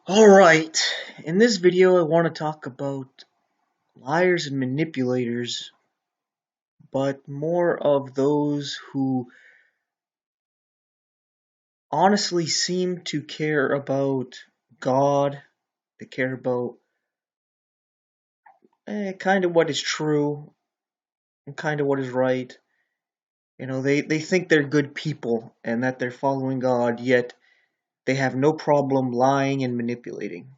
Alright, in this video I want to talk about liars and manipulators, but more of those who honestly seem to care about God, they care about kind of what is true and kind of what is right. They think they're good people and that they're following God, yet they have no problem lying and manipulating.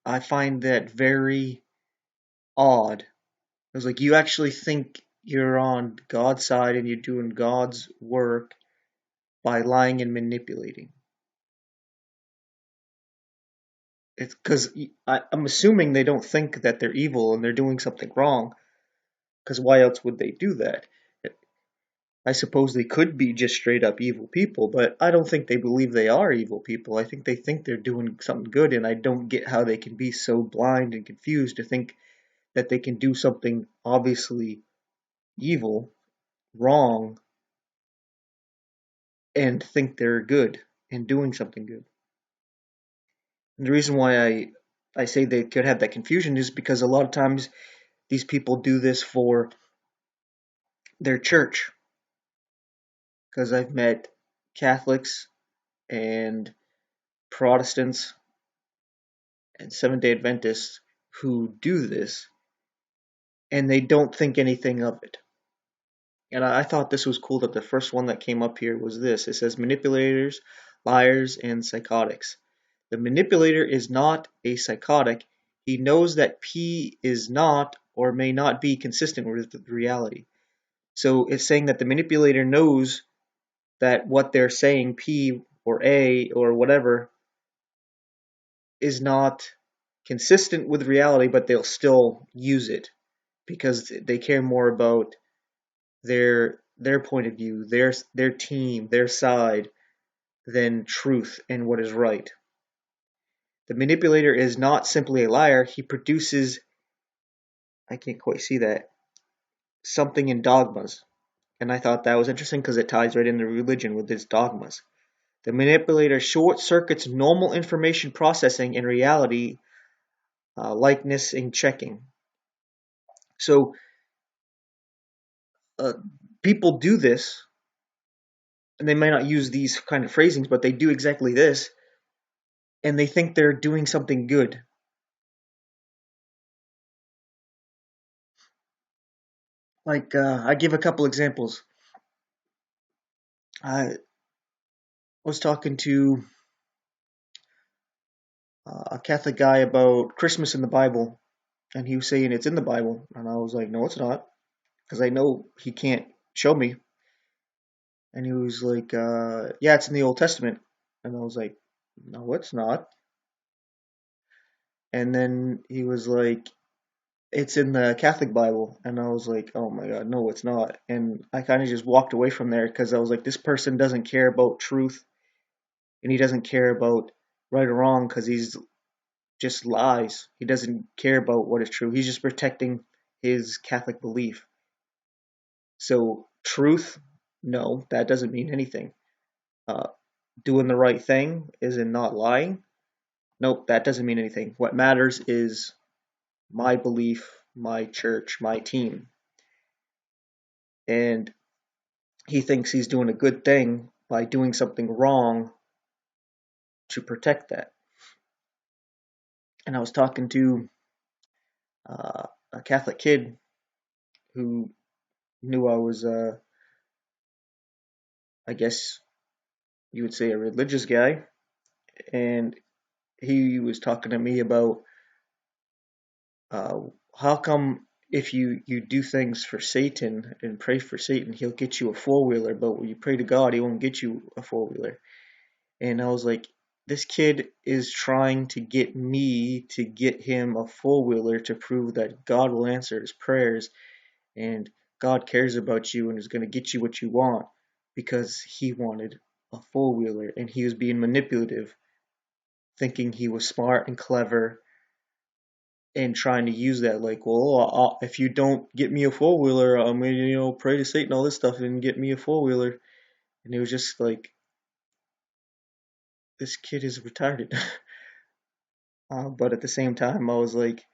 I find that very odd. It's like you actually think you're on God's side and you're doing God's work by lying and manipulating. It's because I'm assuming they don't think that they're evil and they're doing something wrong. Because why else would they do that? I suppose they could be just straight up evil people, but I don't think they believe they are evil people. I think they're doing something good, and I don't get how they can be so blind and confused to think that they can do something obviously evil, wrong, and think they're good and doing something good. And the reason why I say they could have that confusion is because a lot of times these people do this for their church. Because I've met Catholics and Protestants and Seventh-day Adventists who do this and they don't think anything of it. And I thought this was cool that the first one that came up here was this. It says manipulators, liars, and psychotics. The manipulator is not a psychotic. He knows that P is not or may not be consistent with reality. So it's saying that the manipulator knows that what they're saying, P or A or whatever, is not consistent with reality, but they'll still use it because they care more about their point of view, their team, their side than truth and what is right. The manipulator is not simply a liar, he produces, I can't quite see that, something in dogmas. And I thought that was interesting because it ties right into religion with its dogmas. The manipulator short circuits normal information processing and reality likeness and checking. So uh, people do this, and they might not use these kind of phrasings, but they do exactly this, and they think they're doing something good. Like, I give a couple examples. I was talking to a Catholic guy about Christmas in the Bible, and he was saying it's in the Bible, and I was like, no, it's not, because I know he can't show me. And he was like, yeah, it's in the Old Testament, and I was like, no, it's not. And then he was like, it's in the Catholic Bible, and I was like, oh my God, no, it's not. And I kind of just walked away from there because I was like, this person doesn't care about truth, and he doesn't care about right or wrong because he's just lies. He doesn't care about what is true. He's just protecting his Catholic belief. So truth, no, that doesn't mean anything. Uh, doing the right thing is in not lying. Nope, that doesn't mean anything. What matters is my belief, my church, my team. And he thinks he's doing a good thing by doing something wrong to protect that. And I was talking to a Catholic kid who knew I was, I guess you would say, a religious guy, and he was talking to me about uh, how come if you do things for Satan and pray for Satan, he'll get you a four-wheeler, but when you pray to God, he won't get you a four-wheeler. And I was like, this kid is trying to get me to get him a four-wheeler to prove that God will answer his prayers and God cares about you and is going to get you what you want because he wanted a four-wheeler and he was being manipulative, thinking he was smart and clever and trying to use that like, well, if you don't get me a four-wheeler, I'm going to, pray to Satan, all this stuff, and get me a four-wheeler. And it was just like, this kid is retarded. But at the same time, I was like,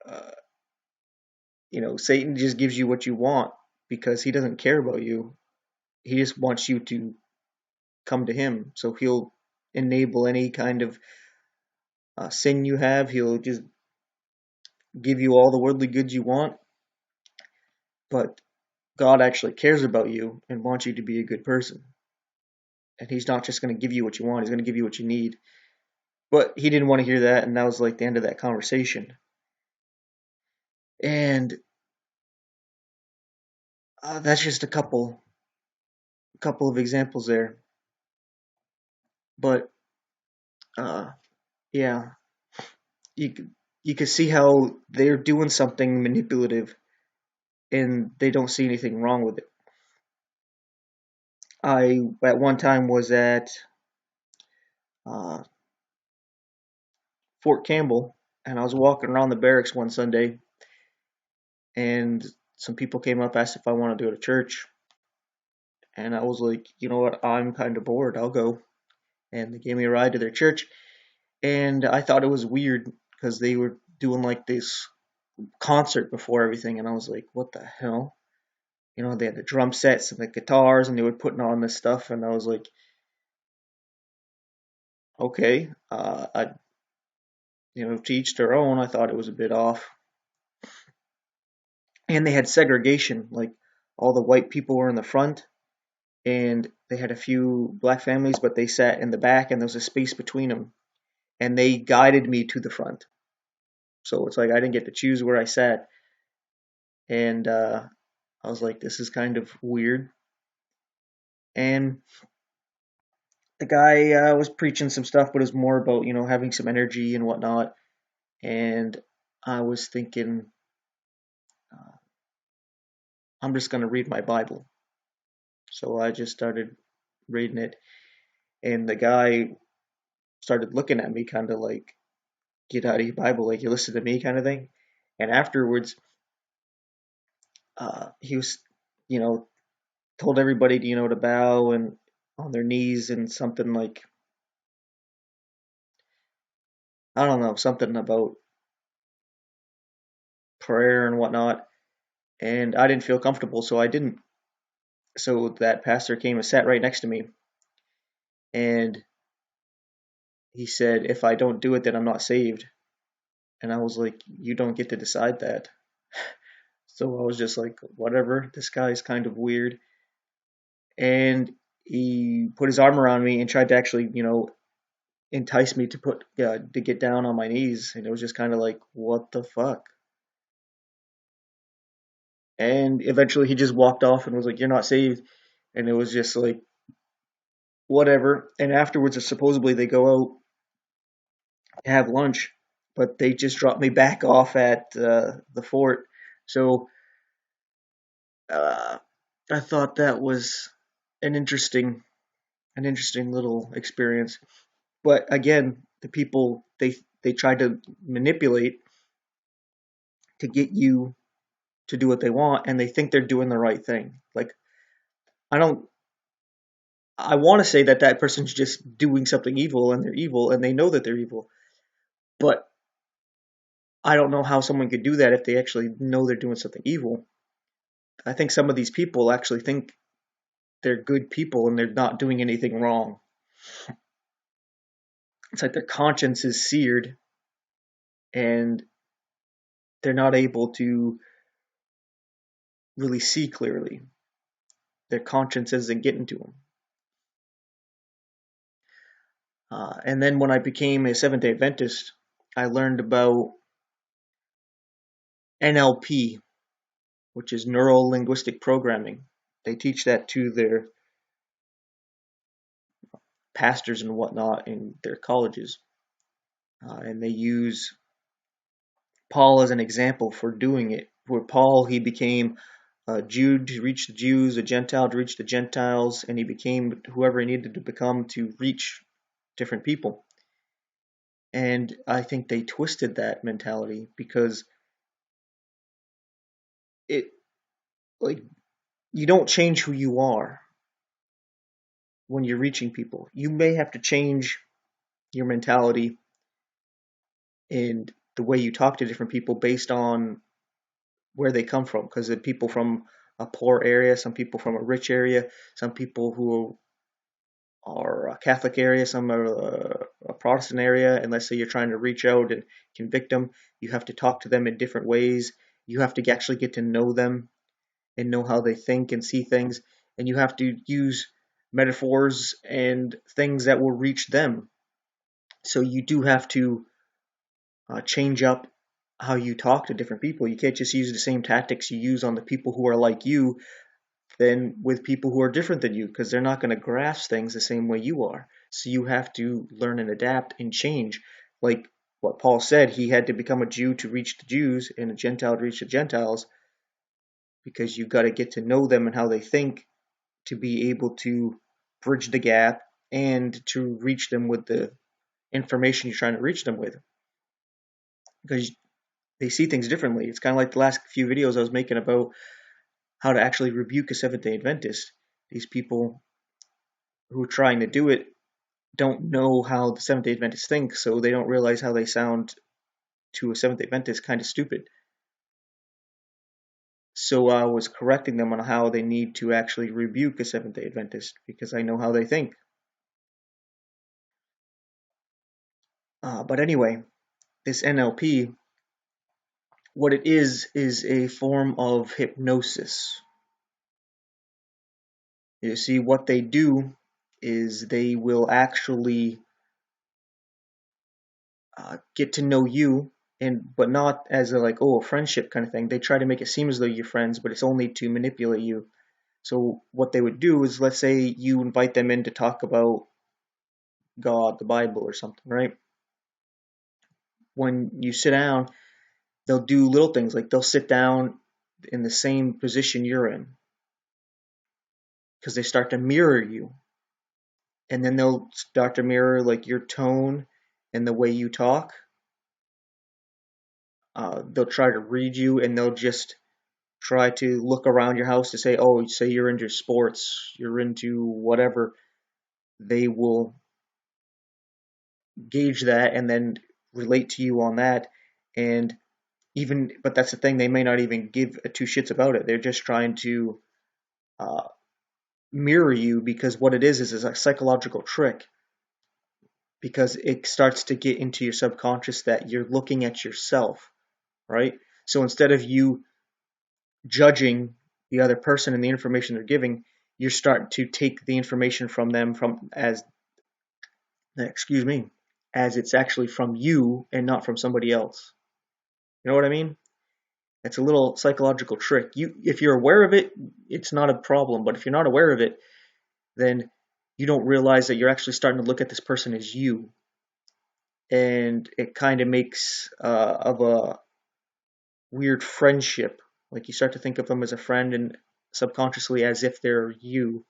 uh, Satan just gives you what you want because he doesn't care about you. He just wants you to come to him. So he'll enable any kind of sin you have. He'll just give you all the worldly goods you want. But God actually cares about you and wants you to be a good person. And he's not just going to give you what you want, he's going to give you what you need. But he didn't want to hear that, and that was like the end of that conversation. And that's just a couple of examples there. But uh, yeah, you you can see how they're doing something manipulative, and they don't see anything wrong with it. I at one time was at uh, Fort Campbell, and I was walking around the barracks one Sunday, and some people came up, asked if I wanted to go to church, and I was like, you know what, I'm kind of bored, I'll go. And they gave me a ride to their church, and I thought it was weird because they were doing like this concert before everything, and I was like, what the hell? They had the drum sets and the guitars, and they were putting on this stuff, and I was like, okay, to each their own. I thought it was a bit off, and they had segregation, like all the white people were in the front, and they had a few black families, but they sat in the back, and there was a space between them, and they guided me to the front. So it's like I didn't get to choose where I sat, and I was like, this is kind of weird. And the guy was preaching some stuff, but it was more about having some energy and whatnot. And I was thinking, uh, I'm just gonna read my Bible. So I just started reading it, and the guy started looking at me, kind of like, "Get out of your Bible, like you listen to me," kind of thing. And afterwards, he was, you know, told everybody to to bow and on their knees and something like, I don't know, something about prayer and whatnot. And I didn't feel comfortable, so I didn't. So that pastor came and sat right next to me, and he said, "If I don't do it, then I'm not saved." And I was like, "You don't get to decide that." So I was just like, "Whatever. This guy's kind of weird." And he put his arm around me and tried to actually, entice me to get down on my knees, and it was just kind of like, "What the fuck?" And eventually, he just walked off and was like, "You're not saved." And it was just like, whatever. And afterwards, supposedly they go out have lunch, but they just dropped me back off at the fort. So uh, I thought that was an interesting, an interesting little experience. But again, the people they try to manipulate to get you to do what they want, and they think they're doing the right thing. Like I don't. I want to say that that person's just doing something evil, and they're evil, and they know that they're evil. But I don't know how someone could do that if they actually know they're doing something evil. I think some of these people actually think they're good people and they're not doing anything wrong. It's like their conscience is seared and they're not able to really see clearly. Their conscience isn't getting to them. And then when I became a Seventh day Adventist, I learned about NLP, which is neuro linguistic programming. They teach that to their pastors and whatnot in their colleges. And they use Paul as an example for doing it. Where Paul, he became a Jew to reach the Jews, a Gentile to reach the Gentiles, and he became whoever he needed to become to reach different people. And I think they twisted that mentality because it, like, you don't change who you are. when you're reaching people. You may have to change your mentality and the way you talk to different people based on where they come from. Because the people from a poor area, some people from a rich area, some people who are a Catholic area, some are a Protestant area, and let's say you're trying to reach out and convict them, you have to talk to them in different ways. You have to actually get to know them and know how they think and see things, and you have to use metaphors and things that will reach them. So you do have to change up how you talk to different people. You can't just use the same tactics you use on the people who are like you than with people who are different than you, because they're not going to grasp things the same way you are. So you have to learn and adapt and change. Like what Paul said, he had to become a Jew to reach the Jews and a Gentile to reach the Gentiles, because you got to get to know them and how they think to be able to bridge the gap and to reach them with the information you're trying to reach them with, because they see things differently. It's kind of like the last few videos I was making about how to actually rebuke a Seventh-day Adventist. These people who are trying to do it don't know how the Seventh-day Adventists think, so they don't realize how they sound to a Seventh-day Adventist kind of stupid. So I was correcting them on how they need to actually rebuke a Seventh-day Adventist, because I know how they think. But anyway, this NLP, what it is a form of hypnosis. You see, what they do is they will actually get to know you, and but not as a like, oh, a friendship kind of thing. They try to make it seem as though you're friends, but it's only to manipulate you. So what they would do is, let's say you invite them in to talk about God, the Bible, or something, right? When you sit down, they'll do little things like they'll sit down in the same position you're in, because they start to mirror you, and then they'll start to mirror like your tone and the way you talk. They'll try to read you, and they'll just try to look around your house to say, oh, say you're into sports, you're into whatever. They will gauge that and then relate to you on that. And even, but that's the thing, they may not even give a two shits about it. They're just trying to uh, mirror you, because what it is a psychological trick, because it starts to get into your subconscious that you're looking at yourself, right? So instead of you judging the other person and the information they're giving, you're starting to take the information from them from as excuse me, as it's actually from you and not from somebody else. You know what I mean? It's a little psychological trick. If you're aware of it, it's not a problem. But if you're not aware of it, then you don't realize that you're actually starting to look at this person as you, and it kind of makes of a weird friendship. Like you start to think of them as a friend, and subconsciously as if they're you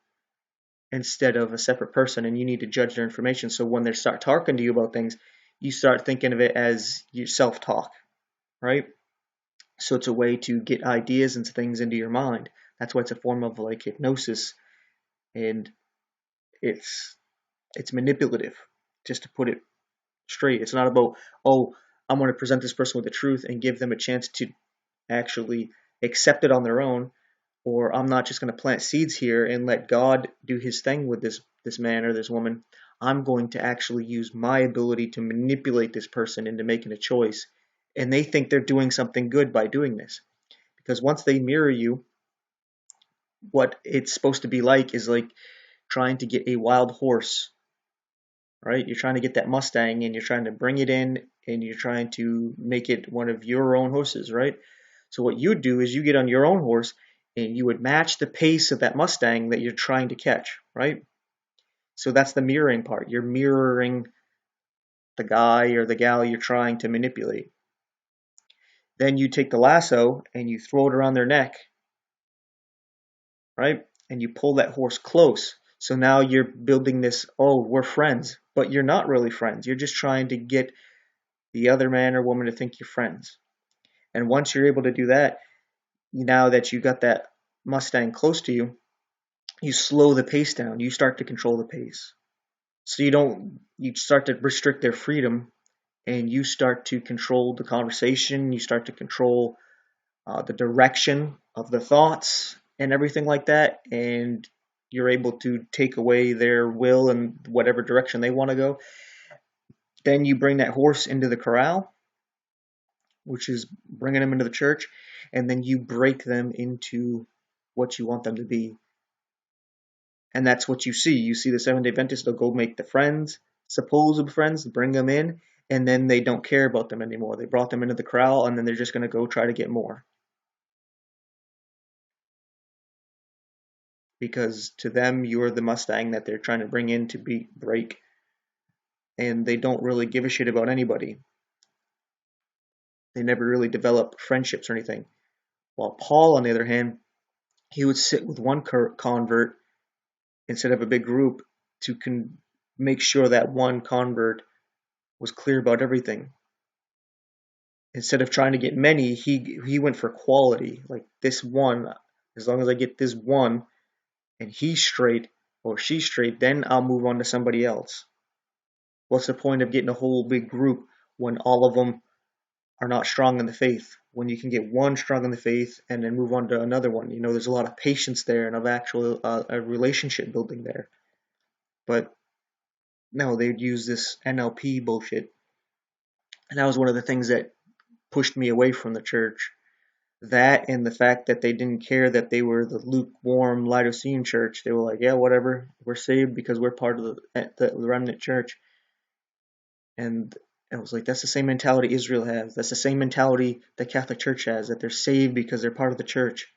instead of a separate person, and you need to judge their information. So when they start talking to you about things, you start thinking of it as your self-talk, right? So it's a way to get ideas and things into your mind. That's why it's a form of like hypnosis, and it's it's manipulative. Just to put it straight, it's not about, oh, I'm going to present this person with the truth and give them a chance to actually accept it on their own, or I'm not just going to plant seeds here and let God do his thing with this man or this woman. I'm going to actually use my ability to manipulate this person into making a choice, and they think they're doing something good by doing this. Because once they mirror you, what it's supposed to be like is like trying to get a wild horse, right? You're trying to get that Mustang and you're trying to bring it in and you're trying to make it one of your own horses, right? So what you would do is you get on your own horse and you would match the pace of that Mustang that you're trying to catch, right? So that's the mirroring part. You're mirroring the guy or the gal you're trying to manipulate. Then you take the lasso and you throw it around their neck, right? And you pull that horse close. So now you're building this, oh, we're friends, but you're not really friends. You're just trying to get the other man or woman to think you're friends. And once you're able to do that, now that you got that Mustang close to you, you slow the pace down. You start to control the pace. So you start to restrict their freedom, and you start to control the conversation. You start to control the direction of the thoughts and everything like that. And you're able to take away their will and whatever direction they want to go. Then you bring that horse into the corral, which is bringing them into the church, and then you break them into what you want them to be. And that's what you see. You see the Seventh-day Adventists, they'll go make the friends, supposed friends, bring them in, and then they don't care about them anymore. They brought them into the corral, and then they're just going to go try to get more. Because to them, you're the Mustang that they're trying to bring in to break, and they don't really give a shit about anybody. They never really develop friendships or anything. While Paul, on the other hand, he would sit with one convert instead of a big group to make sure that one convert was clear about everything. Instead of trying to get many, he went for quality. Like this one, as long as I get this one and he's straight or she's straight, then I'll move on to somebody else. What's the point of getting a whole big group when all of them are not strong in the faith? When you can get one strong in the faith and then move on to another one, there's a lot of patience there and of actual a relationship building there. But no, they'd use this NLP bullshit, and that was one of the things that pushed me away from the church. That and the fact that they didn't care that they were the lukewarm Laodicean church. They were like, yeah, whatever, we're saved because we're part of the remnant church. And I was like, that's the same mentality Israel has. That's the same mentality the Catholic Church has, that they're saved because they're part of the church.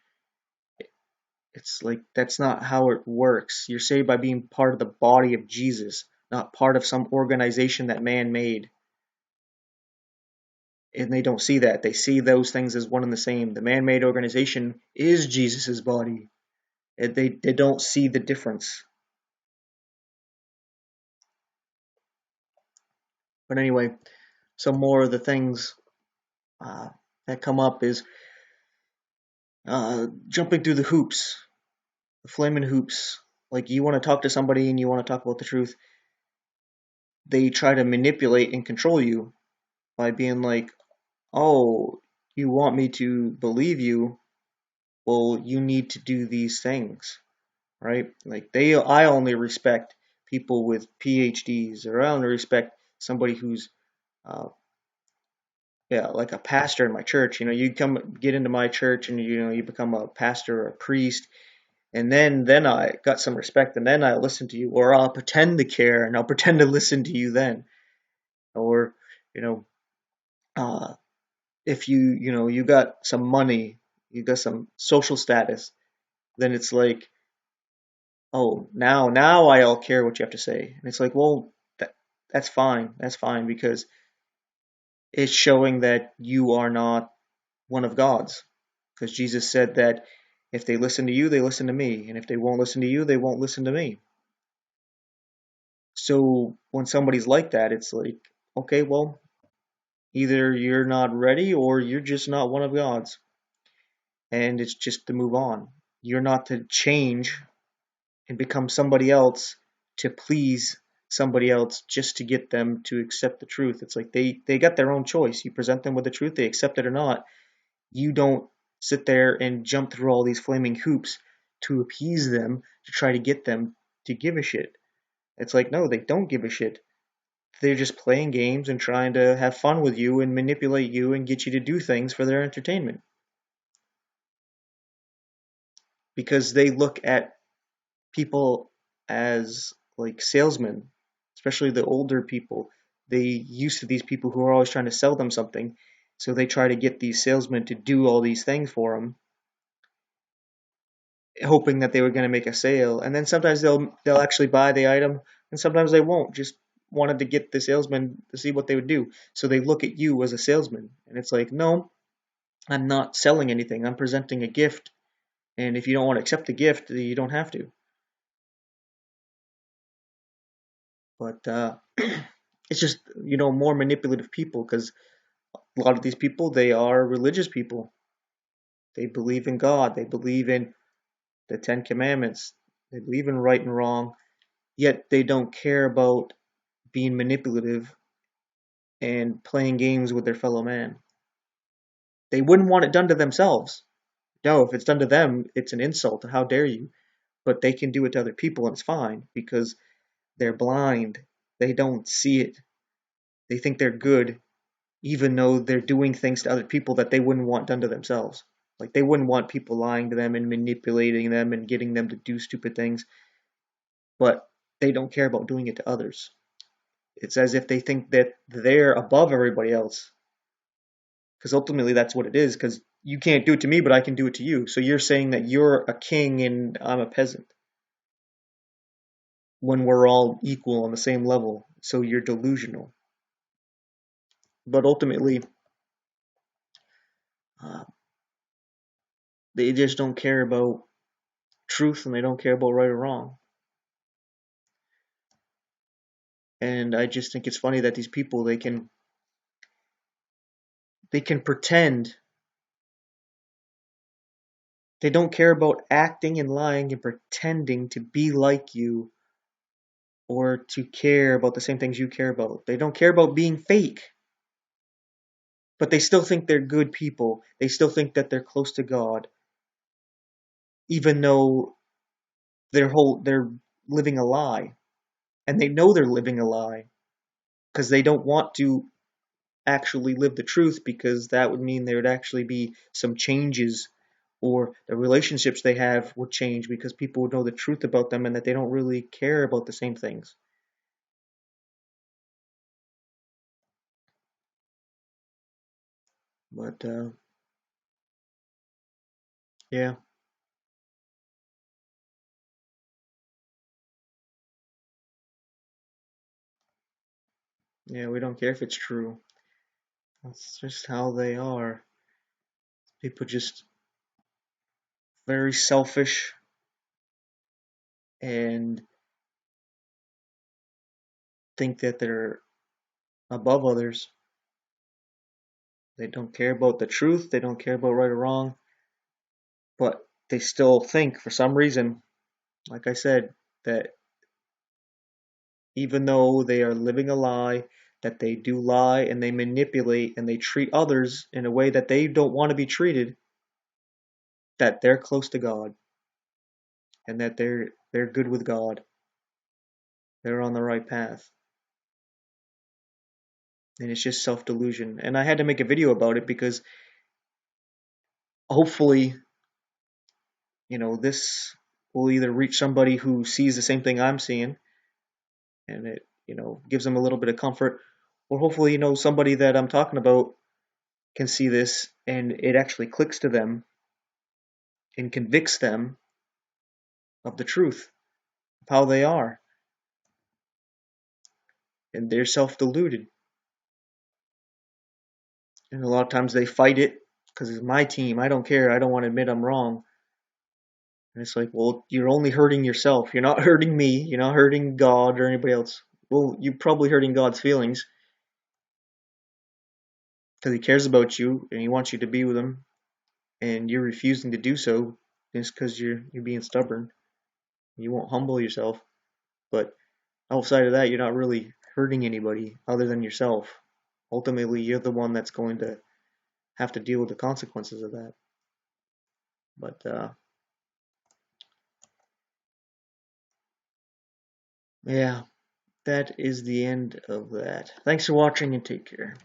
It's like, that's not how it works. You're saved by being part of the body of Jesus, not part of some organization that man made. And they don't see that. They see those things as one and the same. The man-made organization is Jesus's body. They don't see the difference. But anyway, some more of the things that come up is jumping through the hoops, the flaming hoops. Like, you want to talk to somebody and you want to talk about the truth. They try to manipulate and control you by being like, oh, you want me to believe you? Well, you need to do these things, right? Like, I only respect people with PhDs, or I only respect somebody who's uh, yeah, like a pastor in my church. You come get into my church and you become a pastor or a priest, and then I got some respect, and then I listen to you, or I'll pretend to care and I'll pretend to listen to you then. Or you know, uh, if you got some money, you got some social status, then it's like, oh, now I'll care what you have to say. And it's like, well, that's fine because it's showing that you are not one of God's. Because Jesus said that if they listen to you, they listen to me. And if they won't listen to you, they won't listen to me. So when somebody's like that, it's like, okay, well, either you're not ready or you're just not one of God's. And it's just to move on. You're not to change and become somebody else to please somebody else just to get them to accept the truth. It's like they got their own choice. You present them with the truth, they accept it or not. You don't sit there and jump through all these flaming hoops to appease them, to try to get them to give a shit. It's like, no, they don't give a shit. They're just playing games and trying to have fun with you and manipulate you and get you to do things for their entertainment. Because they look at people as like salesmen, especially the older people. They used to these people who are always trying to sell them something, so they try to get these salesmen to do all these things for them, hoping that they were going to make a sale. And then sometimes they'll actually buy the item, and sometimes they won't. Just wanted to get the salesman to see what they would do. So they look at you as a salesman, and it's like, no, I'm not selling anything. I'm presenting a gift, and if you don't want to accept the gift, you don't have to. But it's just more manipulative people, because a lot of these people, they are religious people. They believe in God. They believe in the Ten Commandments. They believe in right and wrong, yet they don't care about being manipulative and playing games with their fellow man. They wouldn't want it done to themselves. No, if it's done to them, it's an insult. How dare you? But they can do it to other people and it's fine because they're blind. They don't see it. They think they're good, even though they're doing things to other people that they wouldn't want done to themselves. Like they wouldn't want people lying to them and manipulating them and getting them to do stupid things, but they don't care about doing it to others. It's as if they think that they're above everybody else. Because ultimately that's what it is, because you can't do it to me, but I can do it to you. So you're saying that you're a king and I'm a peasant when we're all equal on the same level. So you're delusional. But ultimately, uh, they just don't care about truth and they don't care about right or wrong. And I just think it's funny that these people they can pretend they don't care about acting and lying and pretending to be like you or to care about the same things you care about. They don't care about being fake, but they still think they're good people. They still think that they're close to God, even though they're living a lie, and they know they're living a lie because they don't want to actually live the truth because that would mean there would actually be some changes or the relationships they have would change because people would know the truth about them and that they don't really care about the same things. But yeah, yeah, we don't care if it's true. That's just how they are. People just very selfish and think that they're above others. They don't care about the truth, they don't care about right or wrong, but they still think for some reason, like I said, that even though they are living a lie, that they do lie and they manipulate and they treat others in a way that they don't want to be treated, that they're close to God and that they're good with God. They're on the right path. And it's just self-delusion. And I had to make a video about it because hopefully, this will either reach somebody who sees the same thing I'm seeing and it, gives them a little bit of comfort, or hopefully, somebody that I'm talking about can see this and it actually clicks to them and convicts them of the truth of how they are. And they're self-deluded. And a lot of times they fight it because it's my team. I don't care. I don't want to admit I'm wrong. And it's like, well, you're only hurting yourself. You're not hurting me. You're not hurting God or anybody else. Well, you're probably hurting God's feelings because He cares about you and He wants you to be with Him, and you're refusing to do so just because you're being stubborn. You won't humble yourself. But outside of that, you're not really hurting anybody other than yourself. Ultimately, you're the one that's going to have to deal with the consequences of that. But yeah, that is the end of that. Thanks for watching and take care.